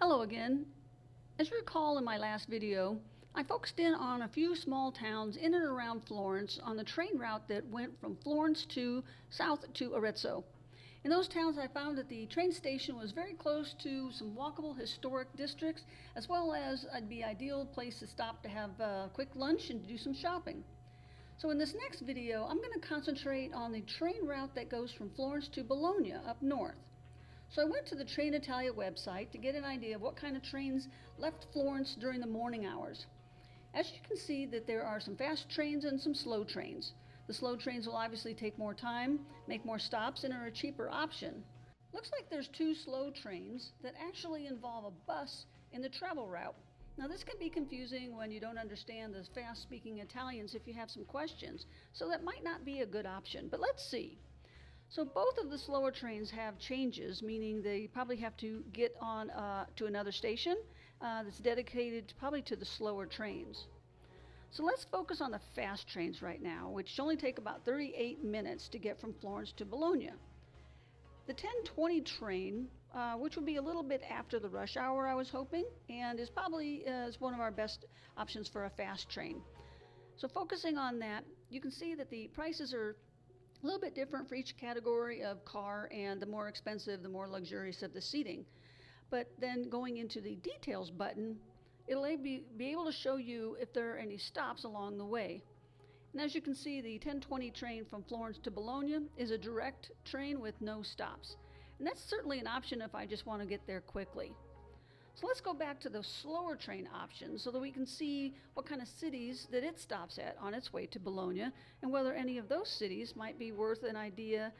Hello again. As you recall in my last video, I focused in on a few small towns in and around Florence on the train route that went from Florence to south to Arezzo. In those towns I found that the train station was very close to some walkable historic districts, as well as it'd be an ideal place to stop to have a quick lunch and to do some shopping. So in this next video, I'm going to concentrate on the train route that goes from Florence to Bologna up north. So I went to the Train Italia website to get an idea of what kind of trains left Florence during the morning hours. As you can see that there are some fast trains and some slow trains. The slow trains will obviously take more time, make more stops, and are a cheaper option. Looks like there's two slow trains that actually involve a bus in the travel route. Now this can be confusing when you don't understand the fast-speaking Italians if you have some questions, so that might not be a good option, but let's see. So both of the slower trains have changes, meaning they probably have to get on to another station that's dedicated probably to the slower trains. So let's focus on the fast trains right now, which only take about 38 minutes to get from Florence to Bologna. The 10:20 train, which will be a little bit after the rush hour I was hoping, and is probably is one of our best options for a fast train. So focusing on that, you can see that the prices are a little bit different for each category of car, and the more expensive, the more luxurious of the seating. But then going into the details button, it'll be able to show you if there are any stops along the way. And as you can see, the 10:20 train from Florence to Bologna is a direct train with no stops. And that's certainly an option if I just want to get there quickly. So let's go back to the slower train option so that we can see what kind of cities that it stops at on its way to Bologna, and whether any of those cities might be worth an idea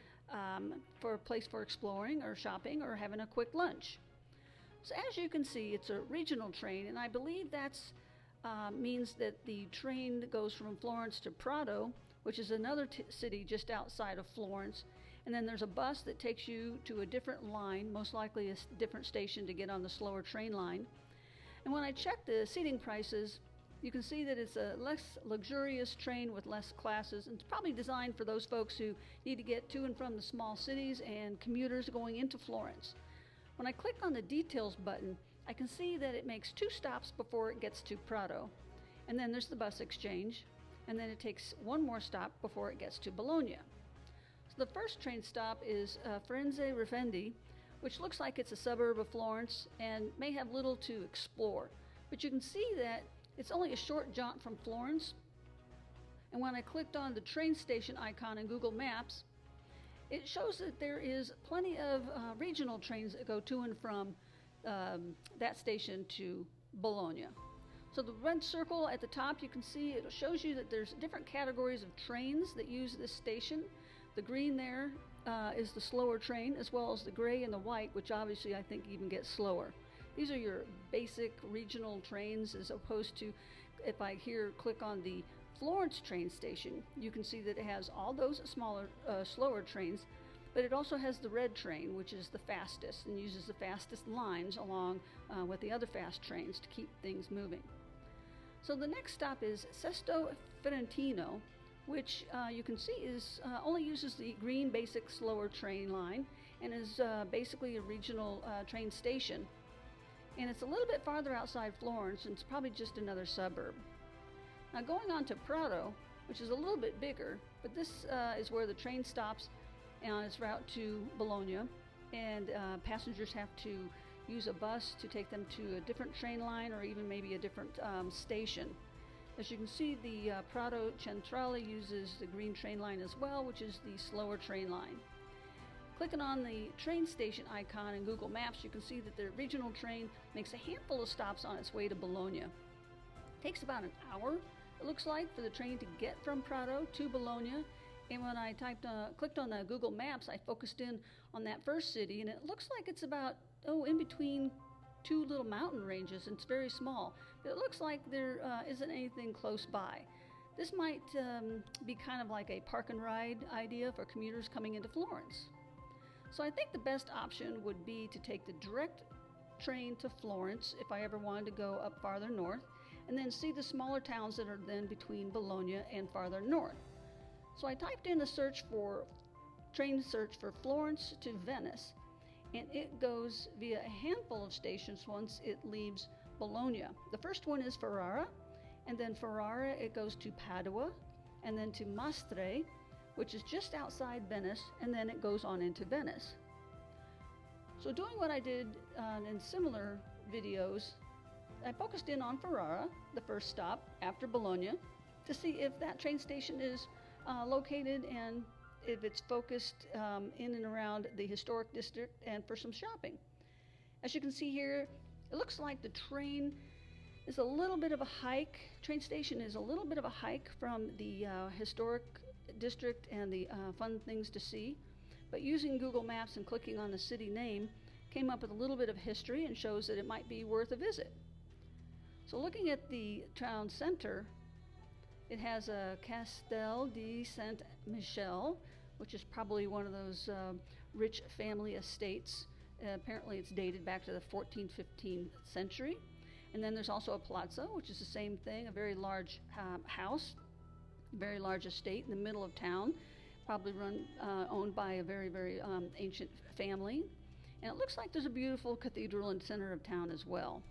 for a place for exploring or shopping or having a quick lunch. So as you can see, it's a regional train, and I believe that's means that the train goes from Florence to Prato, which is another city just outside of Florence, and then there's a bus that takes you to a different line, most likely a different station to get on the slower train line. And when I checked the seating prices, you can see that it's a less luxurious train with less classes, and it's probably designed for those folks who need to get to and from the small cities and commuters going into Florence. When I click on the details button, I can see that it makes 2 stops before it gets to Prato. And then there's the bus exchange, and then it takes one more stop before it gets to Bologna. So the first train stop is Florence Refendi, which looks like it's a suburb of Florence and may have little to explore. But you can see that it's only a short jaunt from Florence. And when I clicked on the train station icon in Google Maps, it shows that there is plenty of regional trains that go to and from that station to Bologna. So the red circle at the top, you can see it shows you that there's different categories of trains that use this station. The green there is the slower train, as well as the gray and the white, which obviously I think even gets slower. These are your basic regional trains, as opposed to, if I here click on the Florence train station, you can see that it has all those smaller, slower trains, but it also has the red train, which is the fastest and uses the fastest lines along with the other fast trains to keep things moving. So the next stop is Sesto Ferentino, which you can see is only uses the green basic slower train line and is basically a regional train station. And it's a little bit farther outside Florence, and it's probably just another suburb. Now going on to Prato, which is a little bit bigger, but this is where the train stops on its route to Bologna, and passengers have to use a bus to take them to a different train line or even maybe a different station. As you can see, the Prato Centrale uses the green train line as well, which is the slower train line. Clicking on the train station icon in Google Maps, you can see that the regional train makes a handful of stops on its way to Bologna. It takes about an hour, it looks like, for the train to get from Prato to Bologna. And when I clicked on Google Maps, I focused in on that first city, and it looks like it's about, in between 2 little mountain ranges, and it's very small. But it looks like there isn't anything close by. This might be kind of like a park and ride idea for commuters coming into Florence. So I think the best option would be to take the direct train to Florence if I ever wanted to go up farther north, and then see the smaller towns that are then between Bologna and farther north. So I typed in a train search for Florence to Venice, and it goes via a handful of stations once it leaves Bologna. The first one is Ferrara, and then Ferrara it goes to Padua, and then to Mestre, which is just outside Venice, and then it goes on into Venice. So doing what I did in similar videos, I focused in on Ferrara, the first stop after Bologna, to see if that train station is located and if it's focused in and around the historic district and for some shopping. As you can see here, it looks like the train is a little bit of a hike. Train station is a little bit of a hike from the historic district and the fun things to see. But using Google Maps and clicking on the city name came up with a little bit of history and shows that it might be worth a visit. So looking at the town center, it has a Castel di Saint Michel, which is probably one of those rich family estates. Apparently it's dated back to the 14th, 15th century. And then there's also a palazzo, which is the same thing, a very large house, very large estate in the middle of town, probably owned by a very, very ancient family. And it looks like there's a beautiful cathedral in the center of town as well.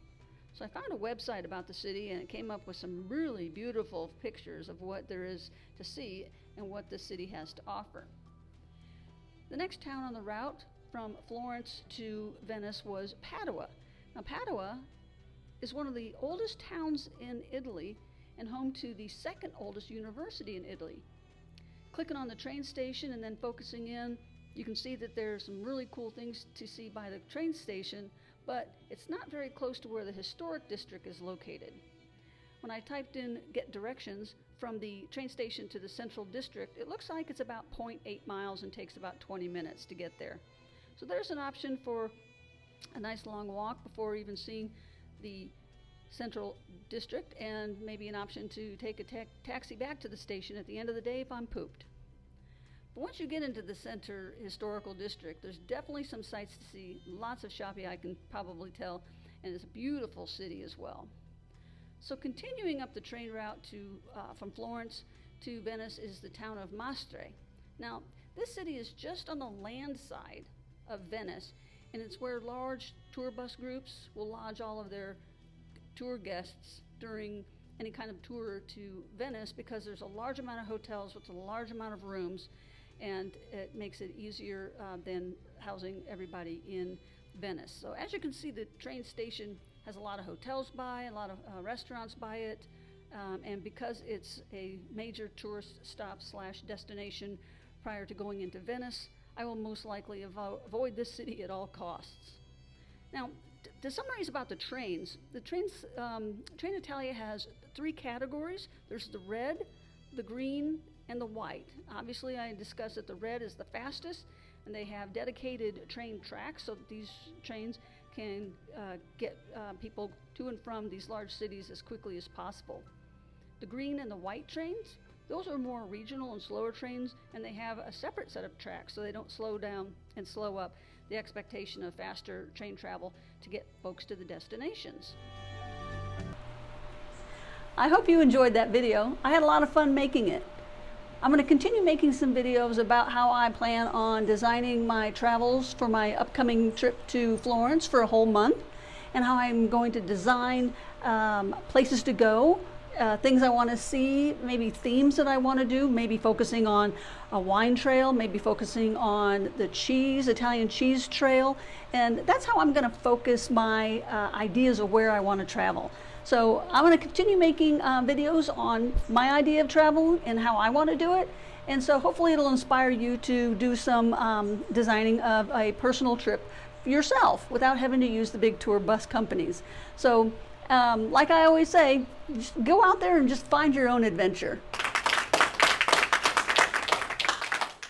So I found a website about the city, and it came up with some really beautiful pictures of what there is to see and what the city has to offer. The next town on the route from Florence to Venice was Padua. Now Padua is one of the oldest towns in Italy and home to the second oldest university in Italy. Clicking on the train station and then focusing in, you can see that there's some really cool things to see by the train station, but it's not very close to where the historic district is located. When I typed in get directions from the train station to the central district, it looks like it's about 0.8 miles and takes about 20 minutes to get there. So there's an option for a nice long walk before even seeing the central district, and maybe an option to take a taxi back to the station at the end of the day if I'm pooped. But once you get into the center historical district, there's definitely some sights to see, lots of shopping I can probably tell, and it's a beautiful city as well. So continuing up the train route from Florence to Venice is the town of Mestre. Now, this city is just on the land side of Venice, and it's where large tour bus groups will lodge all of their tour guests during any kind of tour to Venice, because there's a large amount of hotels with a large amount of rooms, and it makes it easier than housing everybody in Venice. So as you can see, the train station has a lot of hotels by, a lot of restaurants by it, and because it's a major tourist stop / destination prior to going into Venice, I will most likely avoid this city at all costs. Now, to summarize about the trains, Train Italia has 3 categories. There's the red, the green, and the white. Obviously, I discussed that the red is the fastest, and they have dedicated train tracks so that these trains can get people to and from these large cities as quickly as possible. The green and the white trains, those are more regional and slower trains, and they have a separate set of tracks so they don't slow down and slow up the expectation of faster train travel to get folks to the destinations. I hope you enjoyed that video. I had a lot of fun making it. I'm going to continue making some videos about how I plan on designing my travels for my upcoming trip to Florence for a whole month, and how I'm going to design places to go, things I want to see, maybe themes that I want to do, maybe focusing on a wine trail, maybe focusing on the Italian cheese trail, and that's how I'm going to focus my ideas of where I want to travel. So I'm going to continue making videos on my idea of travel and how I want to do it, and so hopefully it'll inspire you to do some designing of a personal trip yourself without having to use the big tour bus companies. So like I always say, just go out there and just find your own adventure.